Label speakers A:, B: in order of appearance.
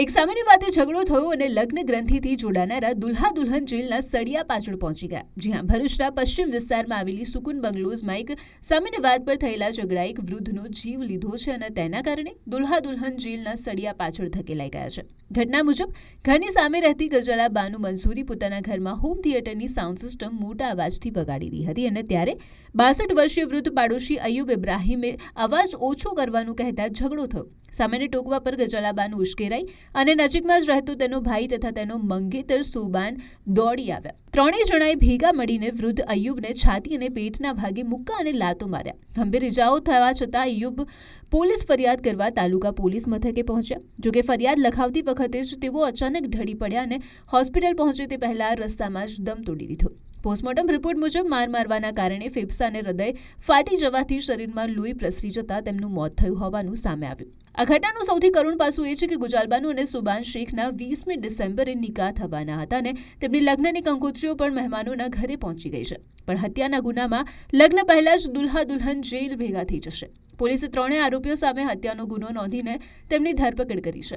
A: એક સામાન્ય વાતે ઝઘડો થયો અને લગ્ન ગ્રંથિથી જોડાનારા દુલ્હા દુલ્હન જેલના સળિયા પાછળ પહોંચી ગયા. જી હા, ભરૂચના પશ્ચિમ વિસ્તારમાં આવેલી સુકુન બંગલોઝમાં એક સામાન્ય વાત પર થયેલા ઝઘડાએ એક વૃદ્ધનો જીવ લીધો છે અને તેના કારણે દુલ્હા દુલ્હન જેલના સળિયા પાછળ ધકેલાઈ ગયા છે. ઘટના મુજબ ઘરની સામે રહેતી ગઝલા બાનુ મંસૂરી પોતાના ઘરમાં હોમ થિયેટરની સાઉન્ડ સિસ્ટમ મોટા અવાજથી વગાડી રહી હતી અને ત્યારે 62 વર્ષીય વૃદ્ધ પાડોશી અયુબ ઇબ્રાહીમે અવાજ ઓછો કરવાનું કહેતા ઝઘડો થયો. સામાન્ય ટોકવા પર ગઝલાબાનુ ઉશ્કેરાઈ અને નજીકમાં જ રહેતો તેનો ભાઈ તથા તેનો મંગેતર સોબાન દોડી આવ્યા. ત્રણેય જણાએ ભેગા મળીને વૃદ્ધ અયુબને છાતી અને પેટના ભાગે મુક્કા અને લાતો માર્યા. ગંભીર ઇજાઓ થવા છતાં અયુબ પોલીસ ફરિયાદ કરવા તાલુકા પોલીસ મથકે પહોંચ્યા. જોકે ફરિયાદ લખાવતી વખતે જ તેઓ અચાનક ઢળી પડ્યા અને હોસ્પિટલ પહોંચે તે પહેલા રસ્તામાં જ દમ તોડી દીધો. પોસ્ટમોર્ટમ રિપોર્ટ મુજબ માર મારવાના કારણે ફેફસા અને હૃદય ફાટી જવાથી શરીરમાં લોહી પ્રસરી જતા તેમનું મોત થયું હોવાનું સામે આવ્યું. આ ઘટનાનું સૌથી કરુણ પાસું એ છે કે ગુજાલબાનુ અને સુબાન શેખના 20મી ડિસેમ્બરે નિકાહ થવાના હતા અને તેમની લગ્નની કંકોત્રીઓ પણ મહેમાનોના ઘરે પહોંચી ગઈ છે. પણ હત્યાના ગુનામાં લગ્ન પહેલા જ દુલ્હા દુલ્હન જેલ ભેગા થઈ જશે. પોલીસે ત્રણેય આરોપીઓ સામે હત્યાનો ગુનો નોંધીને તેમની ધરપકડ કરી છે.